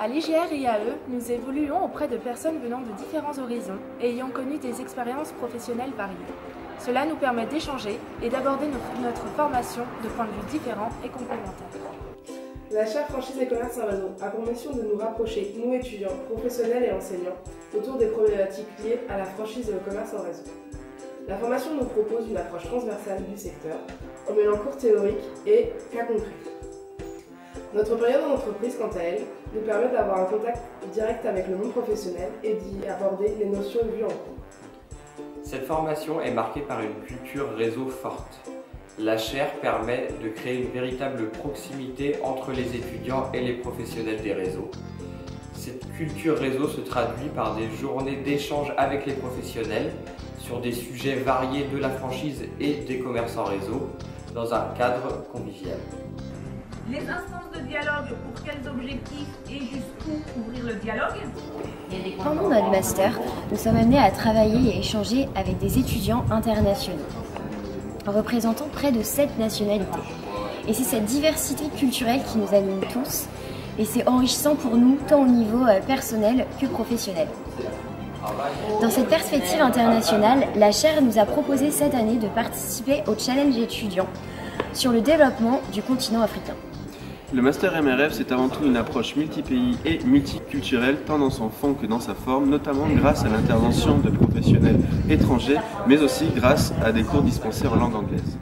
À l'IGR IAE, nous évoluons auprès de personnes venant de différents horizons et ayant connu des expériences professionnelles variées. Cela nous permet d'échanger et d'aborder notre formation de points de vue différents et complémentaires. La chaire franchise et commerce en réseau a pour mission de nous rapprocher, nous étudiants, professionnels et enseignants, autour des problématiques liées à la franchise et au commerce en réseau. La formation nous propose une approche transversale du secteur, en mêlant cours théoriques et cas concrets. Notre période en entreprise, quant à elle, nous permet d'avoir un contact direct avec le monde professionnel et d'y aborder les notions vues en cours. Cette formation est marquée par une culture réseau forte. La chaire permet de créer une véritable proximité entre les étudiants et les professionnels des réseaux. Cette culture réseau se traduit par des journées d'échange avec les professionnels sur des sujets variés de la franchise et des commerces en réseau dans un cadre convivial. Les instances de dialogue, pour quels objectifs et jusqu'où ouvrir le dialogue? Pendant notre master, nous sommes amenés à travailler et échanger avec des étudiants internationaux, représentant près de 7 nationalités. Et c'est cette diversité culturelle qui nous anime tous, et c'est enrichissant pour nous, tant au niveau personnel que professionnel. Dans cette perspective internationale, la chaire nous a proposé cette année de participer au challenge étudiant sur le développement du continent africain. Le Master MRF, c'est avant tout une approche multi-pays et multiculturelle, tant dans son fond que dans sa forme, notamment grâce à l'intervention de professionnels étrangers, mais aussi grâce à des cours dispensés en langue anglaise.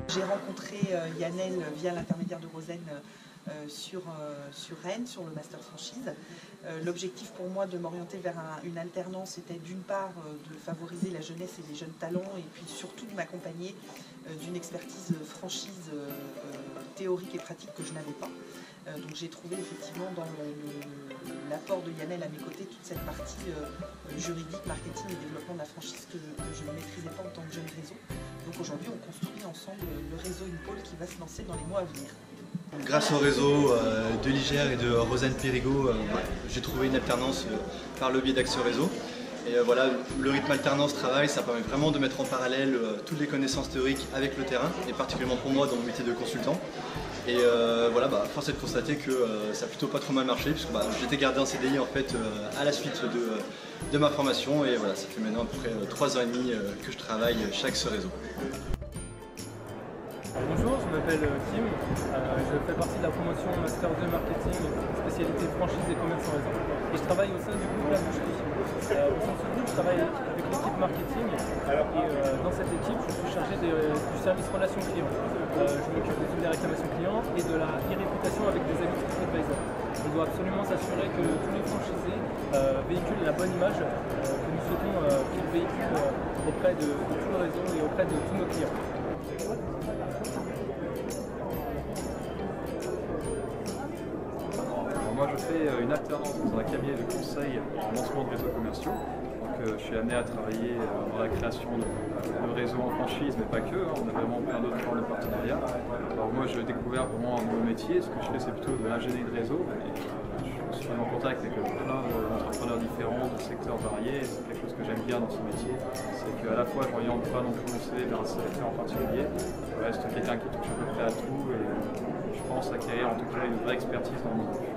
J'ai rencontré Yannel via l'intermédiaire de Rosen sur Rennes, sur le Master Franchise. L'objectif pour moi de m'orienter vers une alternance était d'une part de favoriser la jeunesse et les jeunes talents et puis surtout de m'accompagner d'une expertise franchise théorique et pratique que je n'avais pas. Donc j'ai trouvé effectivement dans l'apport de Yannel à mes côtés toute cette partie juridique, marketing et développement de la franchise que je ne maîtrisais pas en tant que jeune réseau. Donc aujourd'hui on construit ensemble le réseau Impole qui va se lancer dans les mois à venir. Grâce au réseau de l'IGR et de Rosanne Périgot, j'ai trouvé une alternance par le biais d'Axio Réseau. Et voilà, le rythme alternance-travail, ça permet vraiment de mettre en parallèle toutes les connaissances théoriques avec le terrain, et particulièrement pour moi dans mon métier de consultant. Et voilà, force est de constater que ça a plutôt pas trop mal marché, puisque j'étais gardé en CDI en fait à la suite de ma formation. Et voilà, ça fait maintenant à peu près 3 ans et demi que je travaille chaque ce réseau. Bonjour, je m'appelle Kim, je fais partie de la promotion Master 2 Marketing, spécialité franchise et commerce en réseau. Et je travaille au sein du groupe La Boucherie. Au sein de ce groupe, je travaille avec l'équipe marketing et dans cette équipe, je suis chargé du service relations clients. Je m'occupe des réclamations clients et de la e-réputation avec des avis TripAdvisor. On doit absolument s'assurer que tous les franchisés véhiculent la bonne image que nous souhaitons qu'ils véhiculent auprès de tout le réseau et auprès de tous nos clients. Moi je fais une alternance dans un cabinet de conseil en lancement de réseaux commerciaux. Donc je suis amené à travailler dans la création de réseaux en franchise, mais pas que. On a vraiment plein d'autres formes de partenariat. Alors moi j'ai découvert vraiment un nouveau métier. Ce que je fais c'est plutôt de l'ingénierie de réseau. Et je suis en contact avec plein d'entrepreneurs différents, de secteurs variés. C'est quelque chose que j'aime bien dans ce métier. C'est qu'à la fois je n'oriente pas non plus mon CV vers un secteur en particulier. Je reste quelqu'un qui touche à peu près à tout et je pense acquérir en tout cas une vraie expertise dans le monde.